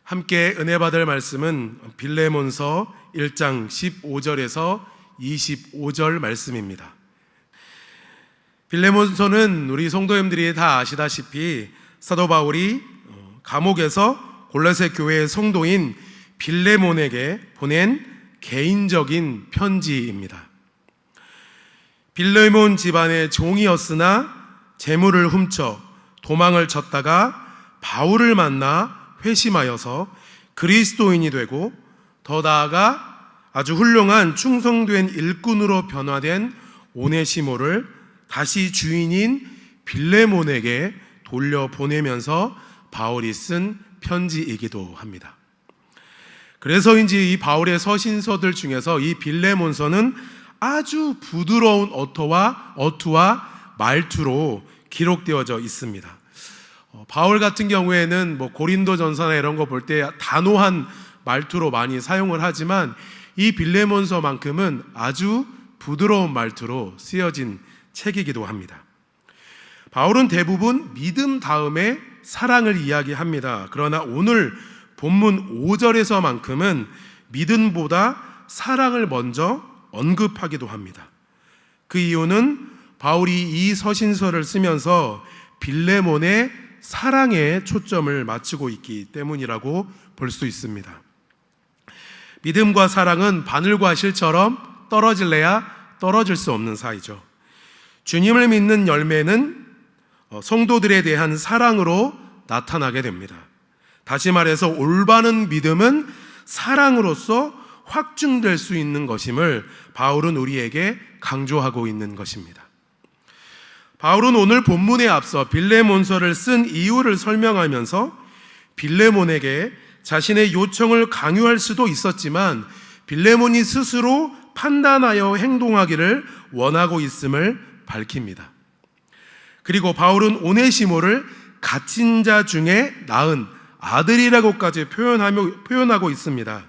함께 은혜 받을 말씀은 빌레몬서 1장 15절에서 25절 말씀입니다. 빌레몬서는 우리 성도님들이 다 아시다시피 사도 바울이 감옥에서 골로새 교회의 성도인 빌레몬에게 보낸 개인적인 편지입니다. 빌레몬 집안의 종이었으나 재물을 훔쳐 도망을 쳤다가 바울을 만나 회심하여서 그리스도인이 되고 더 나아가 아주 훌륭한 충성된 일꾼으로 변화된 오네시모를 다시 주인인 빌레몬에게 돌려보내면서 바울이 쓴 편지이기도 합니다. 그래서인지 이 바울의 서신서들 중에서 이 빌레몬서는 아주 부드러운 어투와 말투로 기록되어져 있습니다. 바울 같은 경우에는 고린도전서나 이런 거 볼 때 단호한 말투로 많이 사용을 하지만 이 빌레몬서만큼은 아주 부드러운 말투로 쓰여진 책이기도 합니다. 바울은 대부분 믿음 다음에 사랑을 이야기합니다. 그러나 오늘 본문 5절에서만큼은 믿음보다 사랑을 먼저 언급하기도 합니다. 그 이유는 바울이 이 서신서를 쓰면서 빌레몬의 사랑에 초점을 맞추고 있기 때문이라고 볼 수 있습니다. 믿음과 사랑은 바늘과 실처럼 떨어질래야 떨어질 수 없는 사이죠. 주님을 믿는 열매는 성도들에 대한 사랑으로 나타나게 됩니다. 다시 말해서 올바른 믿음은 사랑으로서 확증될 수 있는 것임을 바울은 우리에게 강조하고 있는 것입니다. 바울은 오늘 본문에 앞서 빌레몬서를 쓴 이유를 설명하면서 빌레몬에게 자신의 요청을 강요할 수도 있었지만 빌레몬이 스스로 판단하여 행동하기를 원하고 있음을 밝힙니다. 그리고 바울은 오네시모를 갇힌 자 중에 낳은 아들이라고까지 표현하고 있습니다.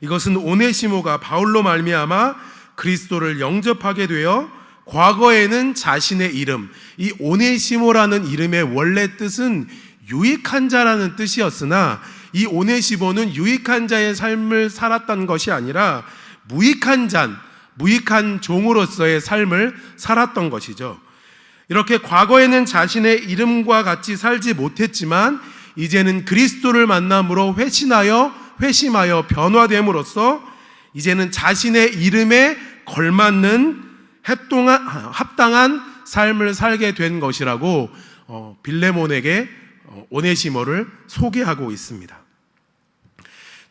이것은 오네시모가 바울로 말미암아 그리스도를 영접하게 되어 과거에는 자신의 이름, 이 오네시모라는 이름의 원래 뜻은 유익한 자라는 뜻이었으나 이 오네시모는 유익한 자의 삶을 살았던 것이 아니라 무익한 종으로서의 삶을 살았던 것이죠. 이렇게 과거에는 자신의 이름과 같이 살지 못했지만 이제는 그리스도를 만남으로 회심하여 변화됨으로써 이제는 자신의 이름에 걸맞는 합당한 삶을 살게 된 것이라고 빌레몬에게 오네시모를 소개하고 있습니다.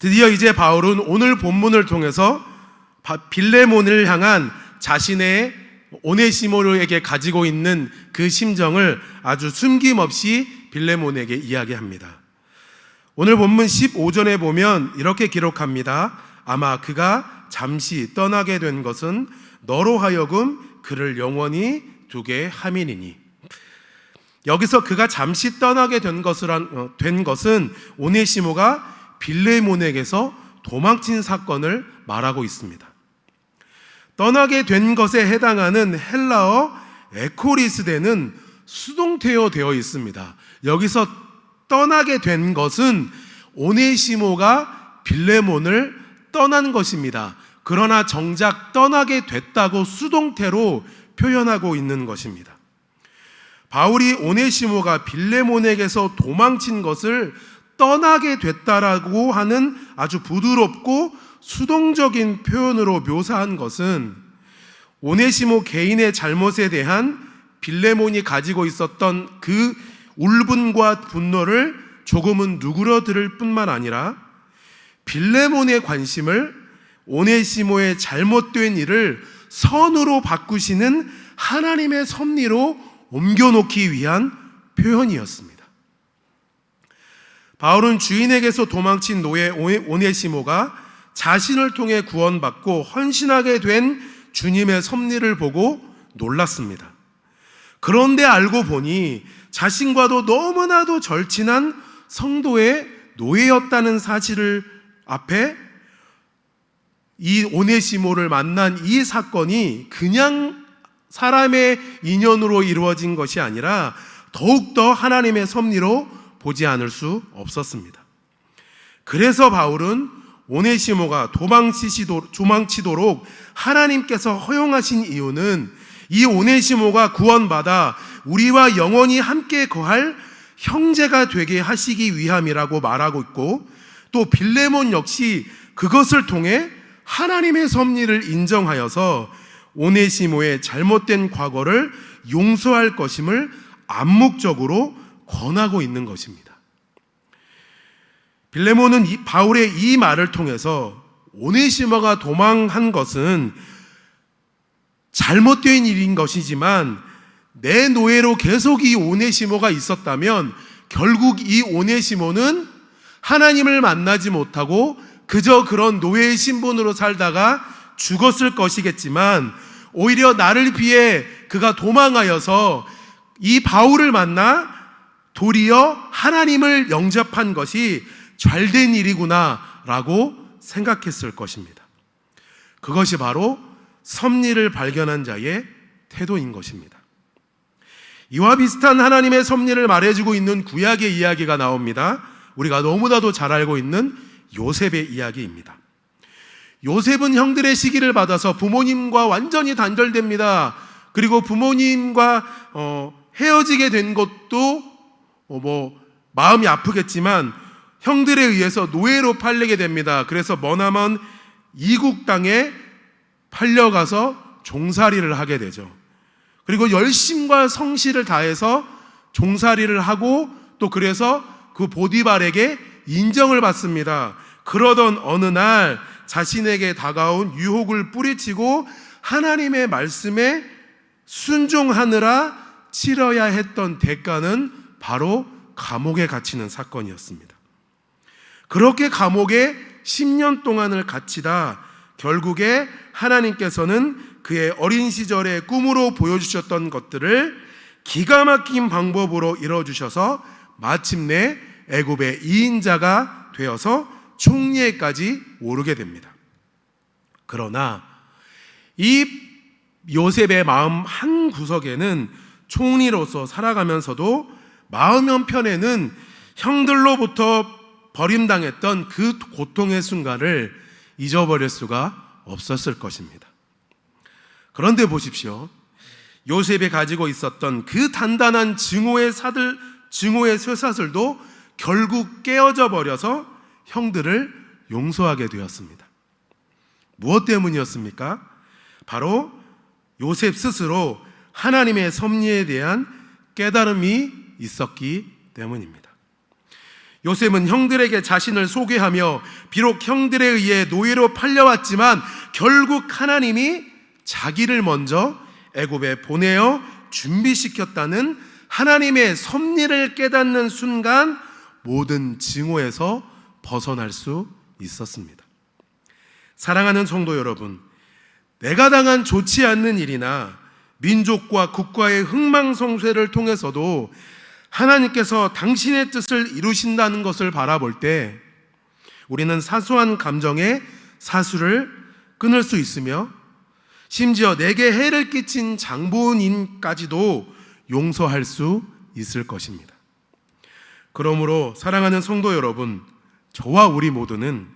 드디어 이제 바울은 오늘 본문을 통해서 빌레몬을 향한 자신의 오네시모에게 가지고 있는 그 심정을 아주 숨김없이 빌레몬에게 이야기합니다. 오늘 본문 15절에 보면 이렇게 기록합니다. 아마 그가 잠시 떠나게 된 것은 너로 하여금 그를 영원히 두게 함이니니. 여기서 그가 잠시 떠나게 된 것은 오네시모가 빌레몬에게서 도망친 사건을 말하고 있습니다. 떠나게 된 것에 해당하는 헬라어 에코리스데는 수동태어 되어 있습니다. 여기서 떠나게 된 것은 오네시모가 빌레몬을 떠난 것입니다. 그러나 정작 떠나게 됐다고 수동태로 표현하고 있는 것입니다. 바울이 오네시모가 빌레몬에게서 도망친 것을 떠나게 됐다라고 하는 아주 부드럽고 수동적인 표현으로 묘사한 것은 오네시모 개인의 잘못에 대한 빌레몬이 가지고 있었던 그 울분과 분노를 조금은 누그러들을 뿐만 아니라 빌레몬의 관심을 오네시모의 잘못된 일을 선으로 바꾸시는 하나님의 섭리로 옮겨놓기 위한 표현이었습니다. 바울은 주인에게서 도망친 노예 오네시모가 자신을 통해 구원받고 헌신하게 된 주님의 섭리를 보고 놀랐습니다. 그런데 알고 보니 자신과도 너무나도 절친한 성도의 노예였다는 사실을 앞에 이 오네시모를 만난 이 사건이 그냥 사람의 인연으로 이루어진 것이 아니라 더욱더 하나님의 섭리로 보지 않을 수 없었습니다. 그래서 바울은 오네시모가 도망치도록 하나님께서 허용하신 이유는 이 오네시모가 구원받아 우리와 영원히 함께 거할 형제가 되게 하시기 위함이라고 말하고 있고, 또 빌레몬 역시 그것을 통해 하나님의 섭리를 인정하여서 오네시모의 잘못된 과거를 용서할 것임을 암묵적으로 권하고 있는 것입니다. 빌레몬은 바울의 이 말을 통해서 오네시모가 도망한 것은 잘못된 일인 것이지만 내 노예로 계속 이 오네시모가 있었다면 결국 이 오네시모는 하나님을 만나지 못하고 그저 그런 노예의 신분으로 살다가 죽었을 것이겠지만, 오히려 나를 위해 그가 도망하여서 이 바울을 만나 도리어 하나님을 영접한 것이 잘된 일이구나 라고 생각했을 것입니다. 그것이 바로 섭리를 발견한 자의 태도인 것입니다. 이와 비슷한 하나님의 섭리를 말해주고 있는 구약의 이야기가 나옵니다. 우리가 너무나도 잘 알고 있는 요셉의 이야기입니다. 요셉은 형들의 시기를 받아서 부모님과 완전히 단절됩니다. 그리고 부모님과 헤어지게 된 것도 마음이 아프겠지만 형들에 의해서 노예로 팔리게 됩니다. 그래서 머나먼 이국 땅에 팔려가서 종살이를 하게 되죠. 그리고 열심과 성실을 다해서 종살이를 하고 또 그래서 그 보디발에게 인정을 받습니다. 그러던 어느 날 자신에게 다가온 유혹을 뿌리치고 하나님의 말씀에 순종하느라 치러야 했던 대가는 바로 감옥에 갇히는 사건이었습니다. 그렇게 감옥에 10년 동안을 갇히다 결국에 하나님께서는 그의 어린 시절의 꿈으로 보여주셨던 것들을 기가 막힌 방법으로 이뤄주셔서 마침내 애굽의 2인자가 되어서 총리에까지 오르게 됩니다. 그러나 이 요셉의 마음 한 구석에는 총리로서 살아가면서도 마음 한편에는 형들로부터 버림당했던 그 고통의 순간을 잊어버릴 수가 없었을 것입니다. 그런데 보십시오. 요셉이 가지고 있었던 그 단단한 증오의 쇠사슬도 결국 깨어져 버려서 형들을 용서하게 되었습니다. 무엇 때문이었습니까? 바로 요셉 스스로 하나님의 섭리에 대한 깨달음이 있었기 때문입니다. 요셉은 형들에게 자신을 소개하며 비록 형들에 의해 노예로 팔려왔지만 결국 하나님이 자기를 먼저 애굽에 보내어 준비시켰다는 하나님의 섭리를 깨닫는 순간 모든 증오에서 벗어날 수 있었습니다. 사랑하는 성도 여러분, 내가 당한 좋지 않는 일이나 민족과 국가의 흥망성쇠를 통해서도 하나님께서 당신의 뜻을 이루신다는 것을 바라볼 때 우리는 사소한 감정의 사수를 끊을 수 있으며 심지어 내게 해를 끼친 장본인까지도 용서할 수 있을 것입니다. 그러므로 사랑하는 성도 여러분, 저와 우리 모두는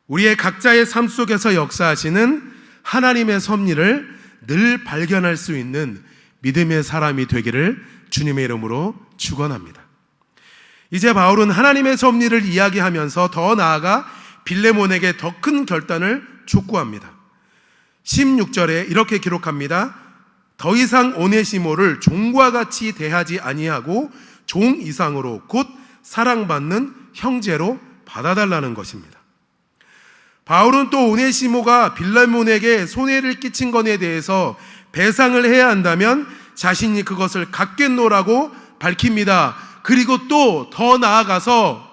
우리의 각자의 삶 속에서 역사하시는 하나님의 섭리를 늘 발견할 수 있는 믿음의 사람이 되기를 주님의 이름으로 축원합니다. 이제 바울은 하나님의 섭리를 이야기하면서 더 나아가 빌레몬에게 더 큰 결단을 촉구합니다. 16절에 이렇게 기록합니다. 더 이상 오네시모를 종과 같이 대하지 아니하고 종 이상으로 곧 사랑받는 형제로 받아달라는 것입니다. 바울은 또 오네시모가 빌레몬에게 손해를 끼친 것에 대해서 배상을 해야 한다면 자신이 그것을 갚겠노라고 밝힙니다. 그리고 또 더 나아가서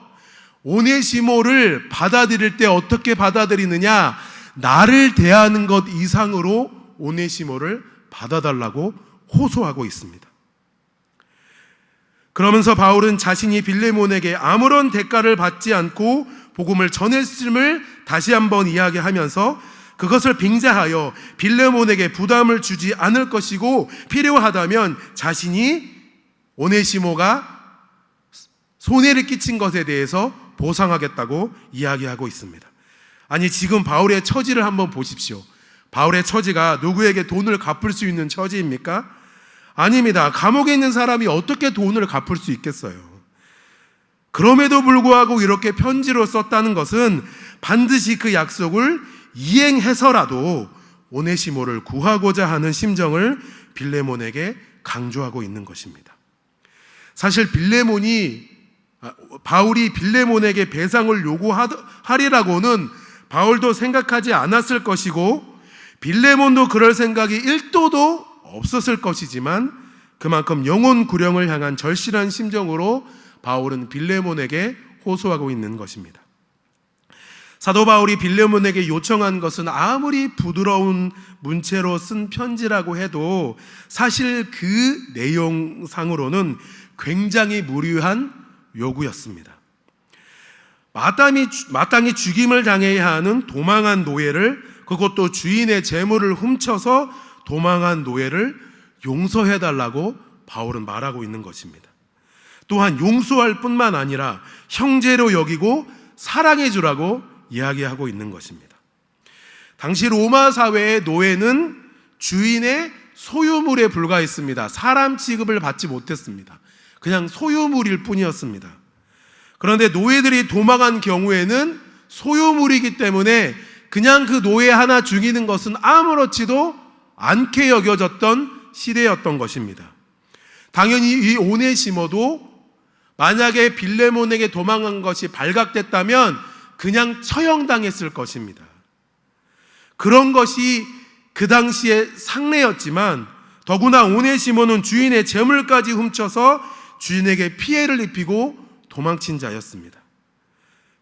오네시모를 받아들일 때 어떻게 받아들이느냐, 나를 대하는 것 이상으로 오네시모를 받아달라고 호소하고 있습니다. 그러면서 바울은 자신이 빌레몬에게 아무런 대가를 받지 않고 복음을 전했음을 다시 한번 이야기하면서 그것을 빙자하여 빌레몬에게 부담을 주지 않을 것이고 필요하다면 자신이 오네시모가 손해를 끼친 것에 대해서 보상하겠다고 이야기하고 있습니다. 아니, 지금 바울의 처지를 한번 보십시오. 바울의 처지가 누구에게 돈을 갚을 수 있는 처지입니까? 아닙니다. 감옥에 있는 사람이 어떻게 돈을 갚을 수 있겠어요? 그럼에도 불구하고 이렇게 편지로 썼다는 것은 반드시 그 약속을 이행해서라도 오네시모를 구하고자 하는 심정을 빌레몬에게 강조하고 있는 것입니다. 사실 바울이 빌레몬에게 배상을 요구하리라고는 바울도 생각하지 않았을 것이고 빌레몬도 그럴 생각이 1도도 없었을 것이지만 그만큼 영혼 구령을 향한 절실한 심정으로 바울은 빌레몬에게 호소하고 있는 것입니다. 사도 바울이 빌레몬에게 요청한 것은 아무리 부드러운 문체로 쓴 편지라고 해도 사실 그 내용상으로는 굉장히 무리한 요구였습니다. 마땅히 죽임을 당해야 하는 도망한 노예를, 그것도 주인의 재물을 훔쳐서 도망한 노예를 용서해달라고 바울은 말하고 있는 것입니다. 또한 용서할 뿐만 아니라 형제로 여기고 사랑해주라고 이야기하고 있는 것입니다. 당시 로마 사회의 노예는 주인의 소유물에 불과했습니다. 사람 취급을 받지 못했습니다. 그냥 소유물일 뿐이었습니다. 그런데 노예들이 도망한 경우에는 소유물이기 때문에 그냥 그 노예 하나 죽이는 것은 아무렇지도 않게 여겨졌던 시대였던 것입니다. 당연히 이 오네시모도 만약에 빌레몬에게 도망한 것이 발각됐다면 그냥 처형당했을 것입니다. 그런 것이 그 당시에 상례였지만 더구나 오네시모는 주인의 재물까지 훔쳐서 주인에게 피해를 입히고 도망친 자였습니다.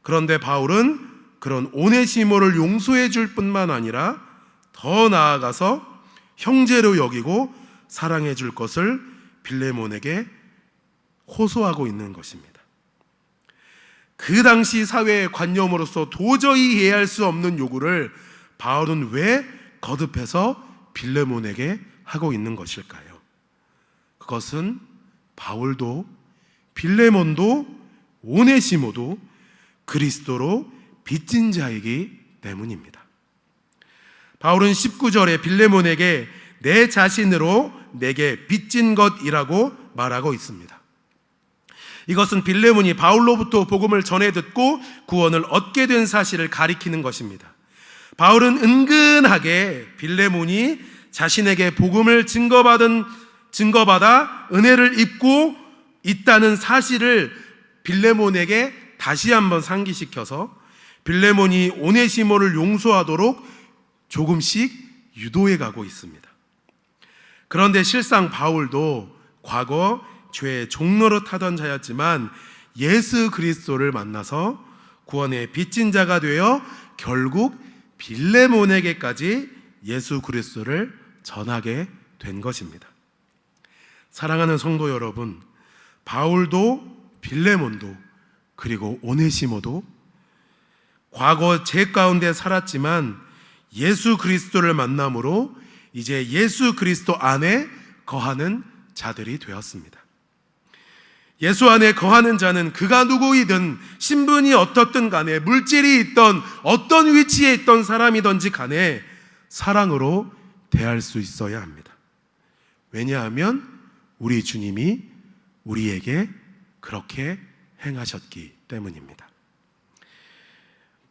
그런데 바울은 그런 오네시모를 용서해 줄 뿐만 아니라 더 나아가서 형제로 여기고 사랑해 줄 것을 빌레몬에게 호소하고 있는 것입니다. 그 당시 사회의 관념으로서 도저히 이해할 수 없는 요구를 바울은 왜 거듭해서 빌레몬에게 하고 있는 것일까요? 그것은 바울도 빌레몬도 오네시모도 그리스도로 빚진 자이기 때문입니다. 바울은 19절에 빌레몬에게 내 자신으로 내게 빚진 것이라고 말하고 있습니다. 이것은 빌레몬이 바울로부터 복음을 전해 듣고 구원을 얻게 된 사실을 가리키는 것입니다. 바울은 은근하게 빌레몬이 자신에게 복음을 증거받아 은혜를 입고 있다는 사실을 빌레몬에게 다시 한번 상기시켜서 빌레몬이 오네시모를 용서하도록 조금씩 유도해 가고 있습니다. 그런데 실상 바울도 과거 죄의 종노릇하던 자였지만 예수 그리스도를 만나서 구원의 빚진 자가 되어 결국 빌레몬에게까지 예수 그리스도를 전하게 된 것입니다. 사랑하는 성도 여러분, 바울도 빌레몬도 그리고 오네시모도 과거 죄 가운데 살았지만 예수 그리스도를 만남으로 이제 예수 그리스도 안에 거하는 자들이 되었습니다. 예수 안에 거하는 자는 그가 누구이든 신분이 어떻든 간에 물질이 있던 어떤 위치에 있던 사람이든지 간에 사랑으로 대할 수 있어야 합니다. 왜냐하면 우리 주님이 우리에게 그렇게 행하셨기 때문입니다.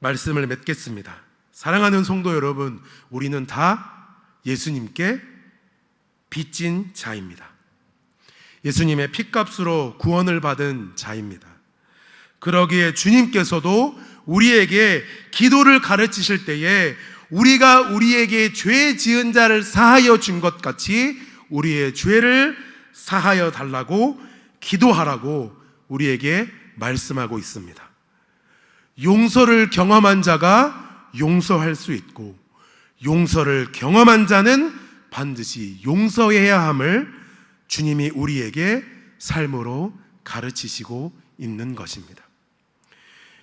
말씀을 맺겠습니다. 사랑하는 성도 여러분, 우리는 다 예수님께 빚진 자입니다. 예수님의 피값으로 구원을 받은 자입니다. 그러기에 주님께서도 우리에게 기도를 가르치실 때에 우리가 우리에게 죄 지은 자를 사하여 준 것 같이 우리의 죄를 사하여 달라고 기도하라고 우리에게 말씀하고 있습니다. 용서를 경험한 자가 용서할 수 있고 용서를 경험한 자는 반드시 용서해야 함을 주님이 우리에게 삶으로 가르치시고 있는 것입니다.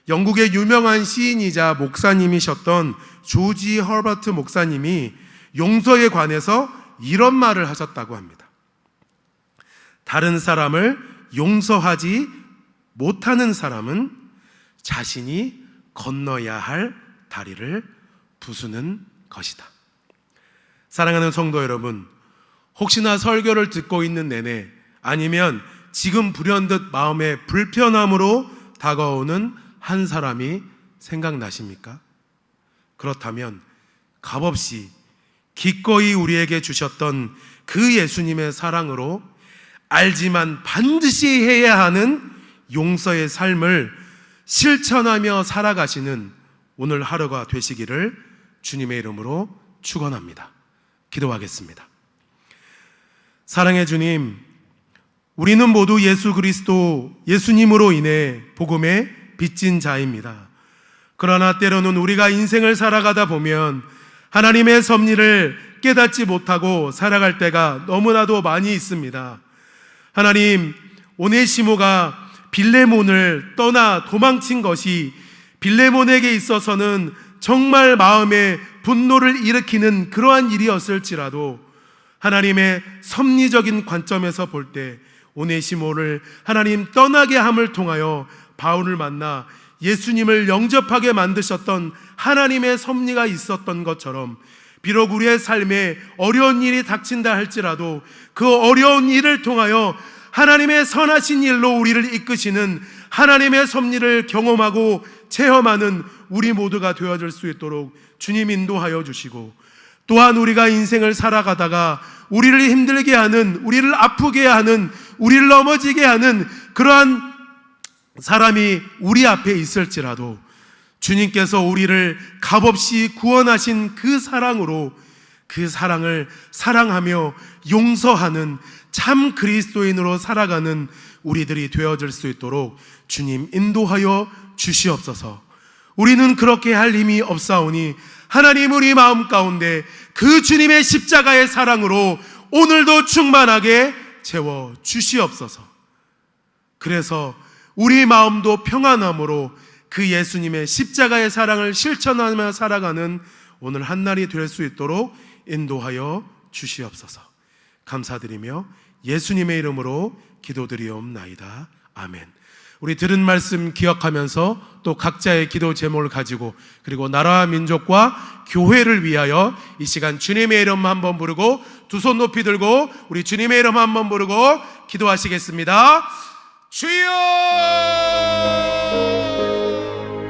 영국의 유명한 시인이자 목사님이셨던 조지 허버트 목사님이 용서에 관해서 이런 말을 하셨다고 합니다. 다른 사람을 용서하지 못하는 사람은 자신이 건너야 할 다리를 부수는 것이다. 사랑하는 성도 여러분, 혹시나 설교를 듣고 있는 내내 아니면 지금 불현듯 마음에 불편함으로 다가오는 한 사람이 생각나십니까? 그렇다면 값없이 기꺼이 우리에게 주셨던 그 예수님의 사랑으로 알지만 반드시 해야 하는 용서의 삶을 실천하며 살아가시는 오늘 하루가 되시기를 주님의 이름으로 축원합니다. 기도하겠습니다. 사랑의 주님, 우리는 모두 예수 그리스도 예수님으로 인해 복음에 빚진 자입니다. 그러나 때로는 우리가 인생을 살아가다 보면 하나님의 섭리를 깨닫지 못하고 살아갈 때가 너무나도 많이 있습니다. 하나님, 오네시모가 빌레몬을 떠나 도망친 것이 빌레몬에게 있어서는 정말 마음에 분노를 일으키는 그러한 일이었을지라도 하나님의 섭리적인 관점에서 볼 때 오네시모를 하나님 떠나게 함을 통하여 바울을 만나 예수님을 영접하게 만드셨던 하나님의 섭리가 있었던 것처럼 비록 우리의 삶에 어려운 일이 닥친다 할지라도 그 어려운 일을 통하여 하나님의 선하신 일로 우리를 이끄시는 하나님의 섭리를 경험하고 체험하는 우리 모두가 되어질 수 있도록 주님 인도하여 주시고, 또한 우리가 인생을 살아가다가 우리를 힘들게 하는, 우리를 아프게 하는, 우리를 넘어지게 하는 그러한 사람이 우리 앞에 있을지라도 주님께서 우리를 값없이 구원하신 그 사랑으로 그 사랑을 사랑하며 용서하는 참 그리스도인으로 살아가는 우리들이 되어질 수 있도록 주님 인도하여 주시옵소서. 우리는 그렇게 할 힘이 없사오니 하나님 우리 마음 가운데 그 주님의 십자가의 사랑으로 오늘도 충만하게 채워 주시옵소서. 그래서 우리 마음도 평안함으로 그 예수님의 십자가의 사랑을 실천하며 살아가는 오늘 한날이 될 수 있도록 인도하여 주시옵소서. 감사드리며 예수님의 이름으로 기도드리옵나이다. 아멘. 우리 들은 말씀 기억하면서 또 각자의 기도 제목을 가지고 그리고 나라와 민족과 교회를 위하여 이 시간 주님의 이름 한번 부르고 두 손 높이 들고 우리 주님의 이름 한번 부르고 기도하시겠습니다. 주여!